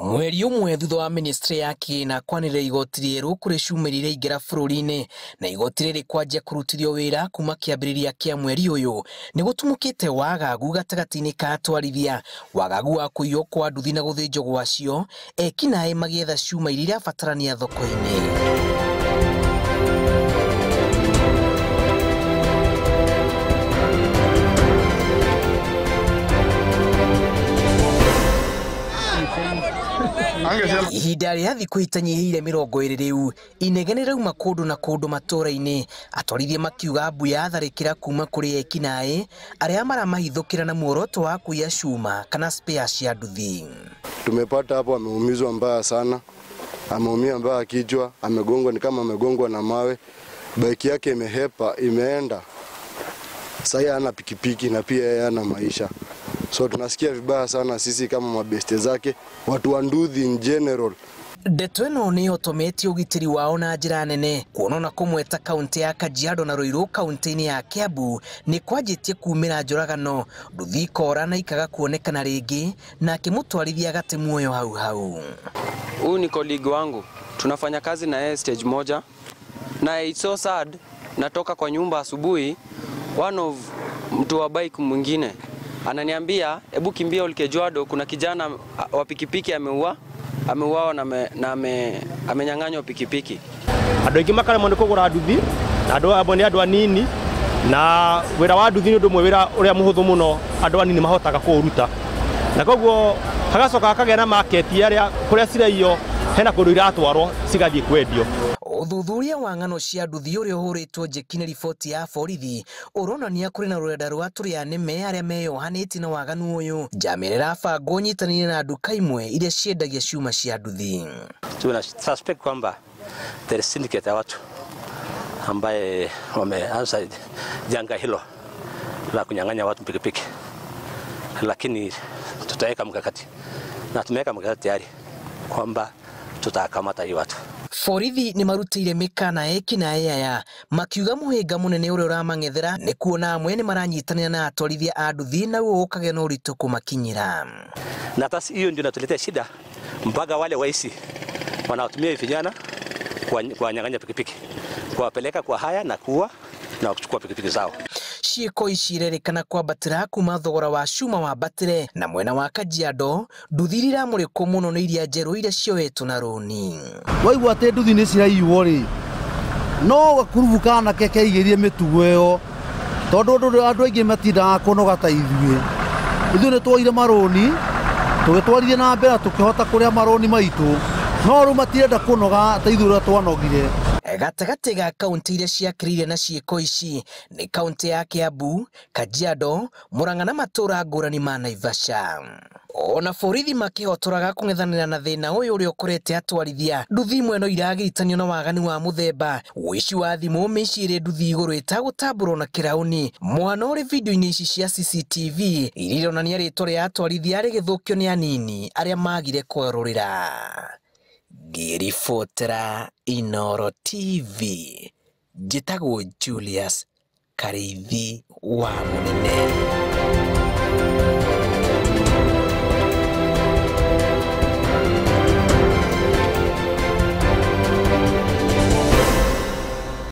Mweri ũmwe thutha wa ministry ya kĩna kwanĩrĩra igoti rĩerũ kũrĩ cuma iria iraingĩra bũrũri-inĩ na igoti rĩrĩ kwanjia kũrutithio wĩra kuma kĩambĩrĩria kĩa mweri ũyũ, nĩ gũtumũkĩte wagagu gatagatĩ-inĩ ka atwarithia. Wagagu wa kũiywo kwa nduthi na gũthĩnjwo gwacio, ekinaĩ magĩetha cuma iria irabatarania thoko-inĩ. Ihinda rĩa thikũ itanyihĩire 20 rĩu, inegene rĩauma kũndũ na kũndũ matũũra-inĩ, atwarithia makiuga mbu ya tharĩkĩra kuma kũrĩ ekinaĩ arĩa maramahithũkĩra na muoroto wa kuiya cuma kana spare cia nduthi. Tumepata hapo ameumizwa mbaya sana, ameumia mbaya kichwa, amegongwa ni kama amegongwa na mawe, bike yake imehepa, imeenda. Sasa hana pikipiki na pia yeye hana maisha. So tunasikia vibaya sana sisi kama mabeste zake, watu wa Nduthi in general. Ndeto ĩno nĩ ĩhotometie ũgitĩri wao na njĩra nene, kuona na kũmweta kaunti ya Kajiado na Ruiru kaunti-inĩ ya Kiambu nĩ kwanjĩtie kumĩra njũragano, nduthi ikora na ikaga kuonekana rĩngĩ, na akĩmũtwarithia agate muoyo hau hau. Huyu ni colleague wangu, tunafanya kazi na yeye stage moja, na it's so sad, natoka kwa nyumba asubuhi, one of mtu wa bike mwingine ananiambia hebu kimbia Olkejuado, kuna kijana wa pikipiki ameuawa na amenyang'anywa pikipiki. Andũ aingĩ makaremwo nĩ kũgũra nduthi, na andũ amwe nĩ andũ anini, na wĩra wa nduthi nĩ ũndũ ũmwe wĩra ũrĩa mũhũthũ mũno andũ anini mahotaga kũũruta. Na koguo hagacoka hakagĩa na market kũrĩa ciraiywo hena kũndũ iratwarwo cigathiĩ kwendio. Ũthuthuria wa ng'ano cia nduthi ũrĩa ũhũrĩtwo njeki na riboti ya borithi ũronania kũrĩ na rũrenda rwa tũrĩa-nĩme arĩa meyohanĩtie na waganu ũyũ. Njamĩra ĩrabangwo nyitanĩire na nduka imwe iria ciendagia cuma cia nduthi. Tuna suspect kwamba there is syndicate ya watu ambaye wameanza janga hilo la kunyang'anya watu pikipiki, lakini tutaweka mkakati na tumeweka mkakati tayari kwamba tutakamata hii watu. Borithi nĩ marutĩire mĩkana ekinaĩ aya makiuga mũhĩnga mũnene ũrĩa ũramang'ethera nĩ kuona amwe nĩ maranyitanĩra na atwarithia a nduthi na gũkagĩa na ũritũ kũmakinyĩra. Na basi hiyo ndio inatuletea shida, mpaka wale waizi wanaotumia vijana kuwanyang'anya pikipiki, kuwapeleka kwa haya na kuwa na kuchukua pikipiki zao. Ciĩko ici irerĩkana kwambatĩra kuma thogora wa cuma wambatĩre, na mwena wa Kajiado nduthi iramũrĩkwo mũno nĩ iria njerũ iria cioetwo na rũni. Waigua atĩ nduthi nĩ ciraiywo rĩ, no gakurubu kana keigĩrie mĩtugo ĩyo, tondũ andũ aingĩ matindaga kũnoga ta ithuĩ. Ithuĩ nĩ twoire marũni, tũgĩtwarithia na mbere tũkĩhota kũrĩa marũni maitũ, no rĩu matirenda kũnoga ta ithuĩ ũrĩa twanogire. Gatagatĩ ga kaunti iria ciakĩrĩire na ciĩko ici nĩ kaunti ya Kiambu, Kajiado, Murang'a na matũũra ngũrani ma Naivasha. Ona borithi makĩhotoraga kũng'ethanĩra na thĩna ũyũ ũrĩa ũkorete atwarithia, nduthi imwe no iragiritanio na waganu wa mũthemba, ũici wa thimũ, mĩciĩ nduthi igũrũ ĩtagũtambũrwo na kĩrauni. Mwana ũrĩ video-inĩ ici cia CCTV iria ironania rĩtwa rĩa atwarithia rĩgĩthũkio nĩ anini arĩa magire kwerũrĩra. Ngĩribotera Inooro TV, njĩtagwo Julius Karĩithi wa Mũnene.